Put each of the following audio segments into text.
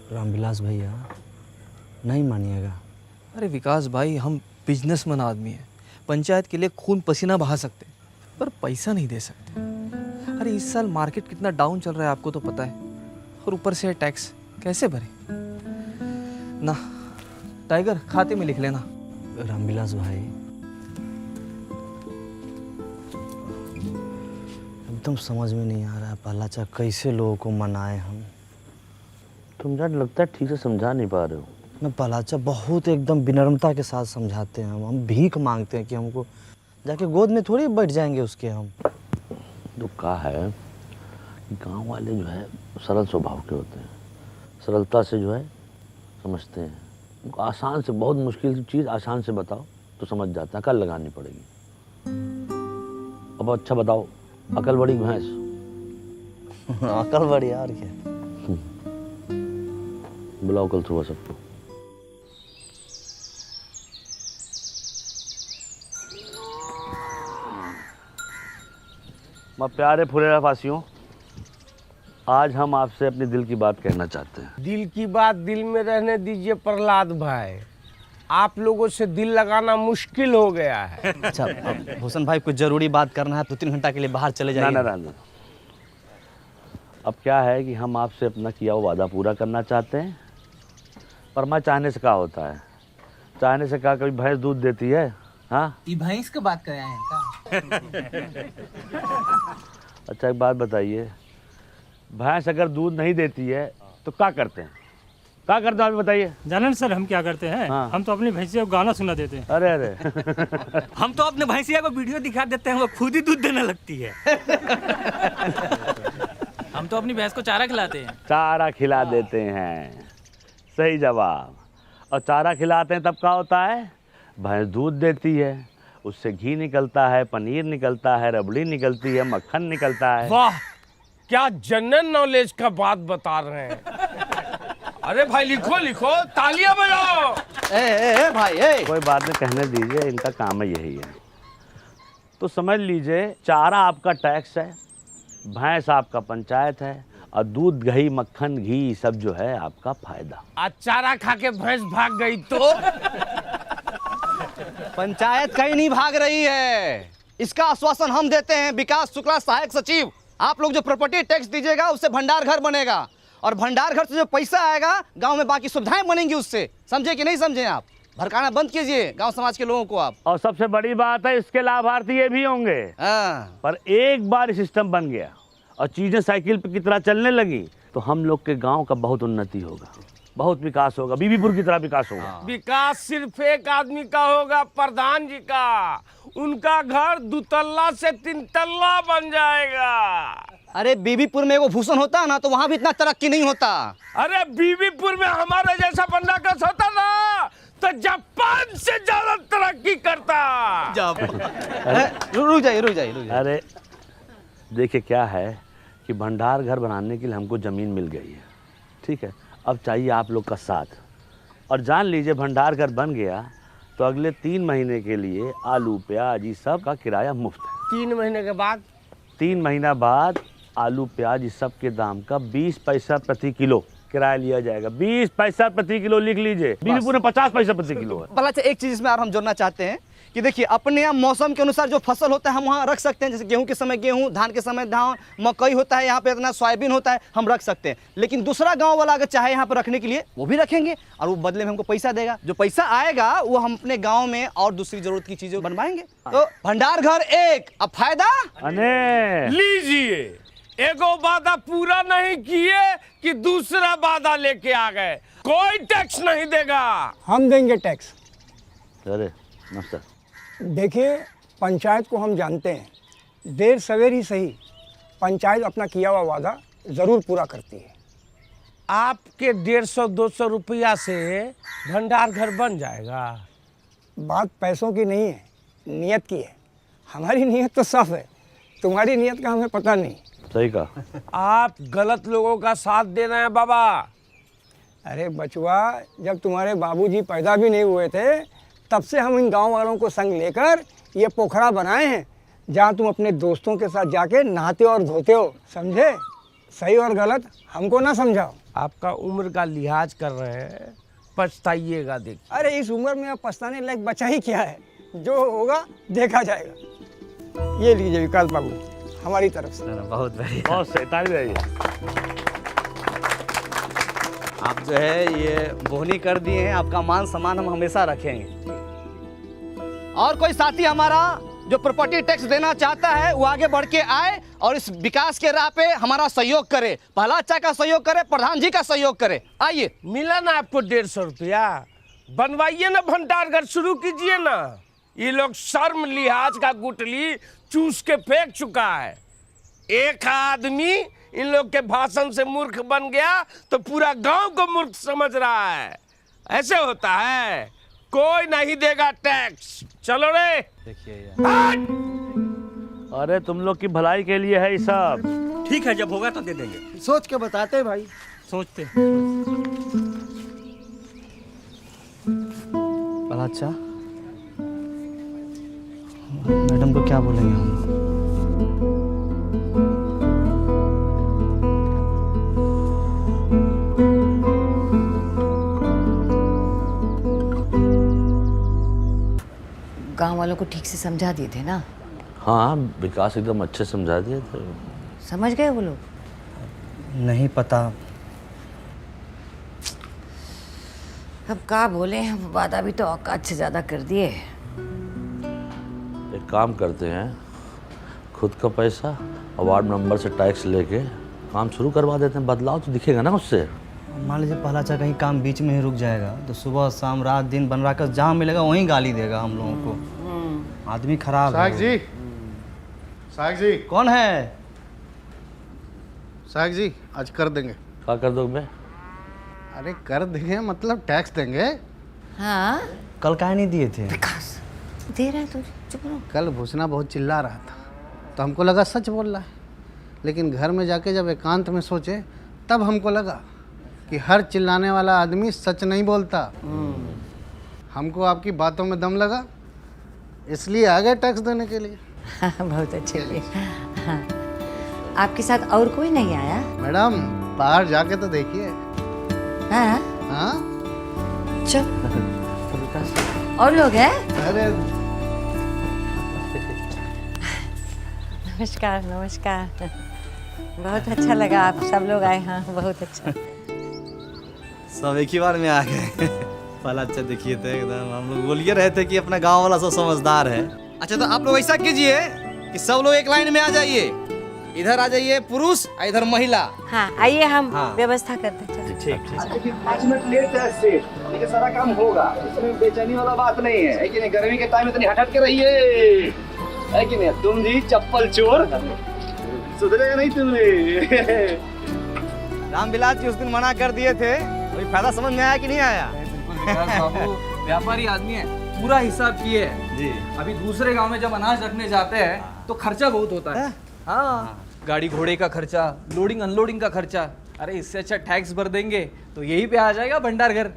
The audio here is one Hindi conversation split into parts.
रामविलास भैया नहीं मानिएगा। अरे विकास भाई, हम बिजनेसमैन आदमी हैं, पंचायत के लिए खून पसीना बहा सकते पर पैसा नहीं दे सकते। अरे इस साल मार्केट कितना डाउन चल रहा है आपको तो पता है, और ऊपर से टैक्स कैसे भरे ना। टाइगर खाते में लिख लेना। रामविलास भाई एकदम समझ में नहीं आ रहा है पहलाचा कैसे लोगों को मनाए हम। तुम यार लगता है ठीक से समझा नहीं पा रहे हो। ना पहलाचा बहुत एकदम विनम्रता के साथ समझाते हैं हम भीख मांगते हैं कि हमको जाके गोद में थोड़ी बैठ जाएंगे उसके हम। तो कहा है कि गांव वाले जो है सरल स्वभाव के होते हैं, सरलता से जो है समझते हैं। उनको आसान से बहुत मुश्किल चीज़ आसान से बताओ तो समझ जाता है, कल लगानी पड़ेगी। अब अच्छा बताओ, अकल बड़ी भैंस। अकल बड़ी यार क्या। बुलाओ कल सुबह सबको। मैं प्यारे फुलेरा फासियों, आज हम आपसे अपने दिल की बात कहना चाहते हैं। दिल की बात दिल में रहने दीजिए प्रहलाद भाई, आप लोगों से दिल लगाना मुश्किल हो गया है। अच्छा भूषण भाई कुछ जरूरी बात करना है, 2-3 घंटा के लिए बाहर चले जाइए। ना। अब क्या है कि हम आपसे अपना किया हुआ वादा पूरा करना चाहते हैं, पर मैं चाहने से क्या होता है, चाहने से क्या कभी भैंस दूध देती है? हाँ, ये भैंस की बात कर रहे हैं का? अच्छा एक बात बताइए, भैंस अगर दूध नहीं देती है तो क्या करते हैं? क्या करते हैं आप बताइए। जानन सर हम क्या करते हैं? हाँ। हम तो अपनी भैंसिया को गाना सुना देते हैं। अरे हम तो अपने भैंसिया को वीडियो दिखा देते हैं, वो खुद ही दूध देने लगती है। हम तो अपनी भैंस को चारा खिलाते हैं। चारा खिला देते हैं, सही जवाब। और चारा खिलाते हैं तब क्या होता है? भैंस दूध देती है, उससे घी निकलता है, पनीर निकलता है, रबड़ी निकलती है, मक्खन निकलता है। वाह, क्या जनरल नॉलेज का बात बता रहे हैं। अरे भाई लिखो लिखो, तालियां बजाओ। ए भाई ए। कोई बात नहीं, कहने दीजिए, इनका काम है यही है। तो समझ लीजिए, चारा आपका टैक्स है, भैंस आपका पंचायत है, और दूध दही मक्खन घी सब जो है आपका फायदा। आज चारा खा के भैंस भाग गई तो? पंचायत कहीं नहीं भाग रही है, इसका आश्वासन हम देते हैं। विकास शुक्ला सहायक सचिव, आप लोग जो प्रॉपर्टी टैक्स दीजिएगा उससे भंडार घर बनेगा, और भंडार घर से जो पैसा आएगा गांव में बाकी सुविधाएं बनेंगी उससे। समझे कि नहीं समझे? आप भड़काना बंद कीजिए गांव समाज के लोगों को आप। और सबसे बड़ी बात है, इसके लाभार्थी ये भी होंगे। पर एक बार सिस्टम बन गया और चीजें साइकिल की तरह चलने लगी तो हम लोग के गांव का बहुत उन्नति होगा, बहुत विकास होगा, बीबीपुर की तरह विकास होगा। विकास सिर्फ एक आदमी का होगा, प्रधान जी का। उनका घर 2 तल्ला से 3 तल्ला बन जाएगा। अरे बीबीपुर में वो भूषण होता ना तो वहां भी इतना तरक्की नहीं होता। अरे बीबीपुर में हमारे जैसा बंदा कस होता ना तो जापान से ज्यादा तरक्की करता। रुक जाइए। अरे देखिए क्या है कि भंडार घर बनाने के लिए हमको ज़मीन मिल गई है, ठीक है। अब चाहिए आप लोग का साथ, और जान लीजिए भंडार घर बन गया तो अगले 3 महीने के लिए आलू प्याज ये सब का किराया मुफ्त है। 3 महीने के बाद? 3 महीना बाद आलू प्याज इस सब के दाम का 20 पैसा प्रति किलो किराया लिया जाएगा। 20 पैसा प्रति किलो लिख लीजिए। बीबीपुर में 50 पैसा प्रति किलो है। भला एक चीज इसमें और हम जोड़ना चाहते हैं कि देखिए अपने यहाँ मौसम के अनुसार जो फसल होता है हम वहाँ रख सकते हैं। जैसे गेहूं के समय गेहूं, धान के समय धान, मकई होता है, यहाँ पे इतना सोयाबीन होता है, हम रख सकते हैं। लेकिन दूसरा गांव वाला अगर चाहे यहाँ पर रखने के लिए वो भी रखेंगे, और वो बदले में हमको पैसा देगा। जो पैसा आएगा वो हम अपने गाँव में और दूसरी जरूरत की चीजें बनवाएंगे। तो भंडार घर एक, अब फायदा लीजिए। एगो वादा पूरा नहीं किए कि दूसरा वादा लेके आ गए। कोई टैक्स नहीं देगा। हम देंगे टैक्स। अरे नमस्कार। देखिए पंचायत को हम जानते हैं, देर सवेर ही सही पंचायत अपना किया हुआ वादा ज़रूर पूरा करती है। आपके 150-200 रुपया से भंडार घर बन जाएगा। बात पैसों की नहीं है, नियत की है। हमारी नियत तो साफ है, तुम्हारी नियत का हमें पता नहीं। सही कहा। आप गलत लोगों का साथ दे रहे हैं बाबा। अरे बचवा, जब तुम्हारे बाबूजी पैदा भी नहीं हुए थे तब से हम इन गांव वालों को संग लेकर ये पोखरा बनाए हैं, जहाँ तुम अपने दोस्तों के साथ जाके नहाते और धोते हो। समझे? सही और गलत हमको ना समझाओ। आपका उम्र का लिहाज कर रहे हैं, पछताइएगा। देखिए अरे इस उम्र में अब पछताने लायक बचा ही क्या है, जो होगा देखा जाएगा। ये लीजिए विकास बाबू हमारी तरफ से। बहुत बढ़िया। बहुत सैताली रही। आप जो है ये बोहनी कर दिए हैं, आपका मान सम्मान हम हमेशा रखेंगे। और कोई साथी हमारा जो प्रॉपर्टी टैक्स देना चाहता है वो आगे बढ़ के आए और इस विकास के राह पे हमारा सहयोग करे, पहलाचा का सहयोग करे, प्रधान जी का सहयोग करे। आइए। मिला ना आपको 150 रुपया, बनवाइए ना भंडार घर शुरू कीजिए ना। ये लोग शर्म लिहाज का गुटली चूस के फेंक चुका है। एक आदमी इन लोग के भाषण से मूर्ख बन गया तो पूरा गांव को मूर्ख समझ रहा है। ऐसे होता है, कोई नहीं देगा टैक्स। चलो रे। अरे तुम लोग की भलाई के लिए है ये सब। ठीक है, जब होगा तो दे देंगे। सोच के बताते भाई। सोचते। अच्छा मैडम को क्या बोलेंगे हम? गांव वालों को ठीक से समझा दिए थे ना? हाँ, विकास एकदम अच्छे समझा दिए थे। समझ गए वो लोग? नहीं पता। अब क्या बोले, वादा भी तो औकात से ज्यादा कर दिए। एक काम करते हैं, खुद का पैसा और वार्ड मेंबर से टैक्स लेके काम शुरू करवा देते हैं। बदलाव तो दिखेगा ना उससे। मान लीजिए पहलाचा कहीं काम बीच में ही रुक जाएगा तो सुबह शाम रात दिन बन रहा कर जहाँ मिलेगा वहीं गाली देगा हम लोगों को। आदमी खराब है। साहब जी कौन है? साहब जी आज कर देंगे। क्या कर दोगे? अरे कर देंगे मतलब टैक्स देंगे। हाँ कल काहे नहीं दिए थे? विकास दे रहा है तो चुप रहो। कल भूसना बहुत चिल्ला रहा था तो हमको लगा सच बोल रहा है, लेकिन घर में जाके जब एकांत में सोचे तब हमको लगा कि हर चिल्लाने वाला आदमी सच नहीं बोलता। हमको आपकी बातों में दम लगा, इसलिए आ गए टैक्स देने के लिए। हाँ, बहुत अच्छे हुए। हाँ। आपके साथ और कोई नहीं आया? मैडम बाहर जाके तो देखिए। हाँ हाँ चल। और लोग हैं? अरे नमस्कार नमस्कार। बहुत अच्छा लगा आप सब लोग आए। हाँ बहुत अच्छा। सब एक ही बार में आ गए। पहलाचा देखिए तो एकदम हम लोग बोलिए रहे थे कि अपना गांव वाला सब समझदार है। अच्छा तो आप लोग ऐसा कीजिए कि सब लोग एक लाइन में आ जाइए। इधर आ जाइए पुरुष, इधर महिला। हाँ आइए हम हाँ। व्यवस्था करते हैं। ठीक। 5 मिनट लेट है, ये सारा काम होगा, इसमें बेचैनी वाला बात नहीं है कि नहीं? गर्मी के टाइम में इतनी हट के रहिए, है कि नहीं? तुम जी चप्पल चोर, सुधरेगा नहीं तुमने। रामविलास जी उस दिन मना कर दिए थे, कोई फायदा समझ में आया कि नहीं आया? बिल्कुल विकास बाबू व्यापारी आदमी है, पूरा हिसाब किए है जी। अभी दूसरे गांव में जब अनाज रखने जाते हैं तो खर्चा बहुत होता है। हाँ, गाड़ी घोड़े का खर्चा, लोडिंग अनलोडिंग का खर्चा। अरे इससे अच्छा टैक्स भर देंगे तो यही पे आ जाएगा भंडार घर।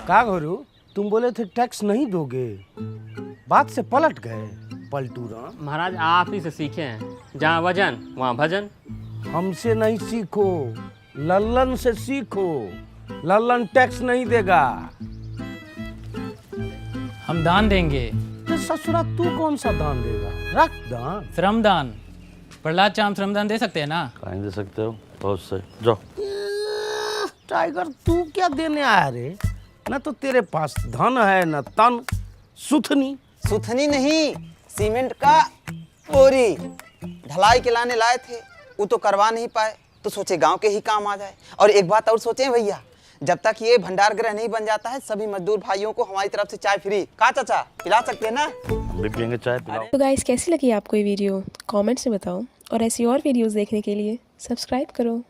का गुरु, तुम बोले थे टैक्स नहीं दोगे, बात से पलट गए। पलटूरा महाराज आप ही से सीखे हैं, जहाँ वजन वहाँ भजन। हमसे नहीं सीखो, लल्लन से सीखो। लल्लन टैक्स नहीं देगा। हम दान देंगे। तो ससुरा तू कौन सा दान देगा? रख दान। श्रमदान। प्रहलाद चाम श्रमदान दे सकते हैं ना? कहीं दे सकते हो, बहुत सही। जाओ। टाइगर तू क्या देने आया रे? न तो तेरे पास धन है न तन। सुथनी सुथनी नहीं, सीमेंट का बोरी ढलाई के लाने लाए थे, वो तो करवा नहीं पाए तो सोचे गांव के ही काम आ जाए। और एक बात और सोचे भैया, जब तक ये भंडार गृह नहीं बन जाता है सभी मजदूर भाइयों को हमारी तरफ से चाय फ्री। कहा चाचा पिला सकते हैं ना? हम भी पियेंगे चाय, पिलाओ। तो गाइस कैसी लगी आपको ये वीडियो कमेंट्स में बताओ, और ऐसी और वीडियोस देखने के लिए सब्सक्राइब करो।